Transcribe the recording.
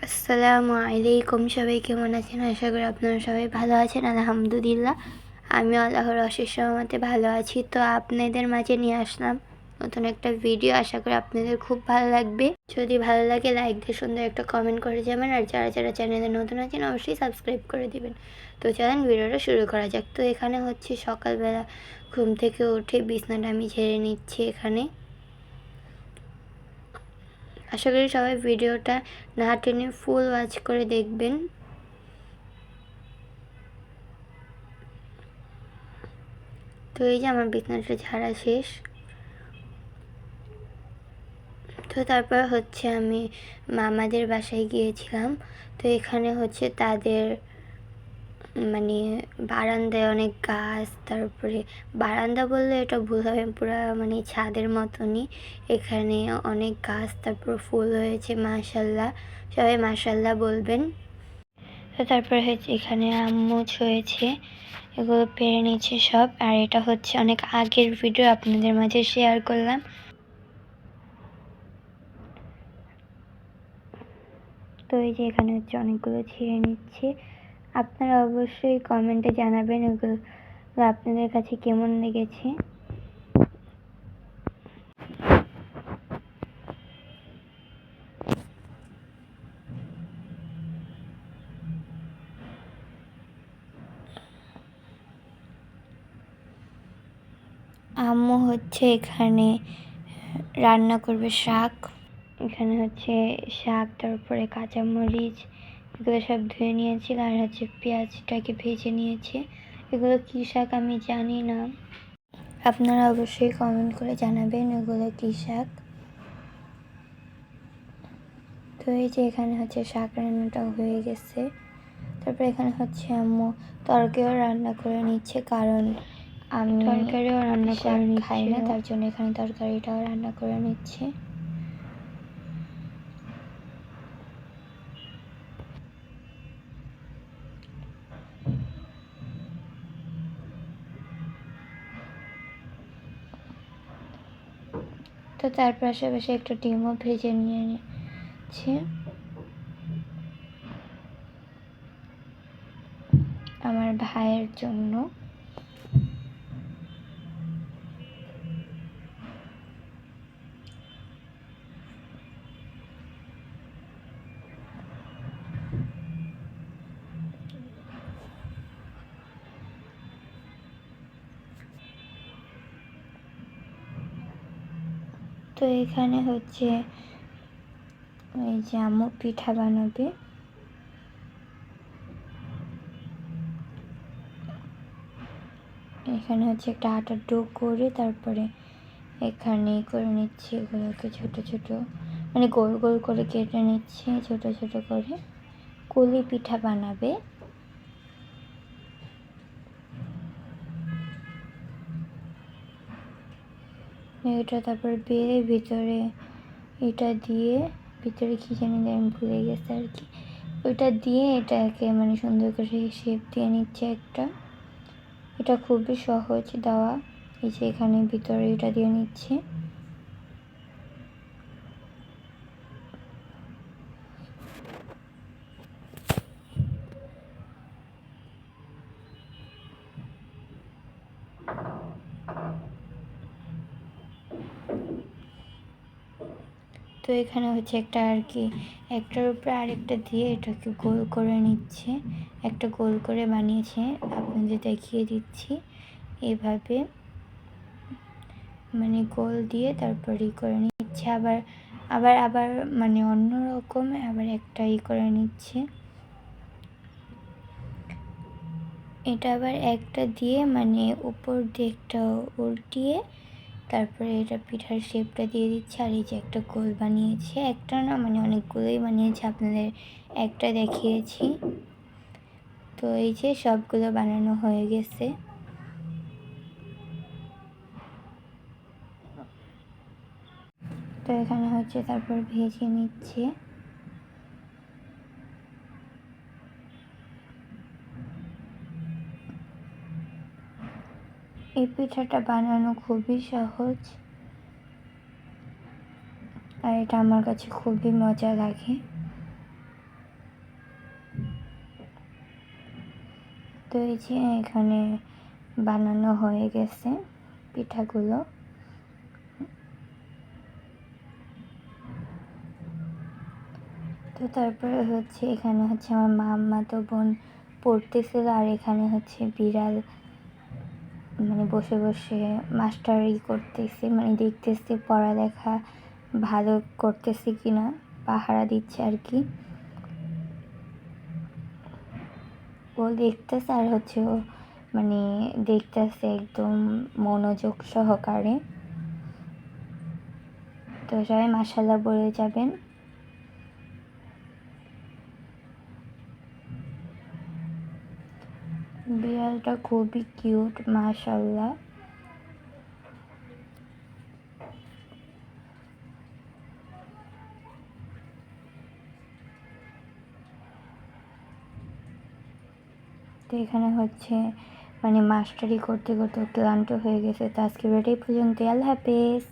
আসসালামু আলাইকুম, সবাই কেমন আছেন? আশা করি আপনারা সবাই ভালো আছেন। আলহামদুলিল্লাহ আমি আল্লাহর অশেষ রহমতে ভালো আছি। তো আপনাদের মাঝে নিয়ে আসলাম নতুন একটা ভিডিও। আশা করি আপনাদের খুব ভালো লাগবে। যদি ভালো লাগে লাইক দিয়ে সুন্দর একটা কমেন্ট করে যাবেন, আর যারা যারা চ্যানেলে নতুন আছেন অবশ্যই সাবস্ক্রাইব করে দিবেন। তো চলেন ভিডিওটা শুরু করা যাক। তো এখানে হচ্ছে সকালবেলা ঘুম থেকে উঠে বিছনাটা আমি ঝেড়ে নিচ্ছি এখানে। আশা করি সবাই ভিডিওটা না টেনে ফুল ওয়াচ করে দেখবেন। তো এই যে আমার বিছানাটা ঝাড়া শেষ। তো তারপর হচ্ছে আমি মামাদের বাসায় গিয়েছিলাম। তো এখানে হচ্ছে তাদের মানে বারান্দায় অনেক গাছ, তারপরে বারান্দা বললে এটা ভুল হবে, পুরো মানে ছাদের মতনই এখানে অনেক গাছ, তারপর ফুল হয়েছে মাশাল্লাহ। সবাই মাশাল্লাহ বলবেন। তো তারপরে হচ্ছে এখানে আম্মুজ হয়েছে, এগুলো পেরে নিচ্ছে সব। আর এটা হচ্ছে অনেক আগের ভিডিও, আপনাদের মাঝে শেয়ার করলাম। তো এই যে এখানে হচ্ছে অনেকগুলো ছিঁড়ে নিচ্ছে। আপনারা অবশ্যই কমেন্টে জানাবেন এগুলো আপনাদের কাছে কেমন লেগেছে। আম্মু হচ্ছে এখানে রান্না করবে শাক। এখানে হচ্ছে শাক, তারপরে কাঁচামরিচ এগুলো সব ধুয়ে নিয়েছিল, আর হচ্ছে পেঁয়াজটাকে ভেজে নিয়েছে। এগুলো কী শাক আমি জানি না, আপনারা অবশ্যই কমেন্ট করে জানাবেন এগুলো কী শাক। তো এই যে এখানে হচ্ছে শাক রান্নাটা হয়ে গেছে। তারপর এখানে হচ্ছে আম্মু তরকারিও রান্না করে নিচ্ছে, কারণ আমি তরকারিও রান্না করে খাই না, তার জন্য এখানে তরকারিটাও রান্না করে নিচ্ছে। তো তার পাশাপাশি একটু ডিমও ভেজে নিয়ে নিচ্ছে আমার ভাইয়ের জন্য। তো এখানে হচ্ছে এই যে আম্মু পিঠা বানাবে। এখানে হচ্ছে একটা আটার ডো করে তারপরে এখানে করে নিচ্ছে এগুলোকে ছোট ছোট, মানে গোল গোল করে কেটে নিচ্ছে ছোট ছোট করে, কুলি পিঠা বানাবে। এটা তারপর বেড়ে ভিতরে এটা দিয়ে, ভিতরে কী জানি আমি ভুলে গেছি আর কি, ওইটা দিয়ে এটাকে মানে সুন্দর করে শেপ দিয়ে নিচ্ছে একটা। এটা খুবই সহজ দেওয়া। এই যে এখানে ভিতরে এটা দিয়ে নিচ্ছে। তো এখানে হচ্ছে একটা আর কি একটার উপরে আরেকটা দিয়ে এটাকে গোল করে নিচ্ছে, একটা গোল করে বানিয়েছে, আপনাদের দেখিয়ে দিচ্ছি। এভাবে মানে গোল দিয়ে তারপর করে নিচ্ছে, আবার আবার আবার মানে অন্য রকম আবার একটা করে নিচ্ছে। এটা আবার একটা দিয়ে মানে উপর দিয়ে একটা উল্টিয়ে তারপরে এটা পিঠার শেপটা দিয়ে দিচ্ছে। আর এই যে একটা গোল বানিয়েছে, একটা না মানে অনেকগুলোই বানিয়েছে, আপনাদের একটা দেখিয়েছি। তো এই যে সবগুলো বানানো হয়ে গেছে। তো এখানে হচ্ছে তারপর ভেজে নিচ্ছে। এই পিঠাটা বানানো খুবই সহজ, আর এটা আমার কাছে খুবই মজা লাগে। তো এই যে এখানে বানানো হয়ে গেছে পিঠাগুলো। তো তারপরে হচ্ছে এখানে হচ্ছে আমার মামাতো বোন পড়তেছিল, আর এখানে হচ্ছে বিড়াল মানে বসে বসে মাস্টারি করতেছে, মানে দেখতেছে পড়ালেখা ভালো করতেছে কিনা, পাহারা দিচ্ছে আর কি। ও দেখতেছে আর হচ্ছে ও মানে দেখতেছে একদম মনোযোগ সহকারে। তো সবাই মাশাআল্লাহ বলে যাবেন। বিড়ালটা খুবই কিউট মাশাআল্লাহ। তো এখানে হচ্ছে মানে মাস্টারি করতে করতে ক্লান্ত হয়ে গেছে। তো আজকে ভিডিও পর্যন্ত, আল্লাহ হাফেজ।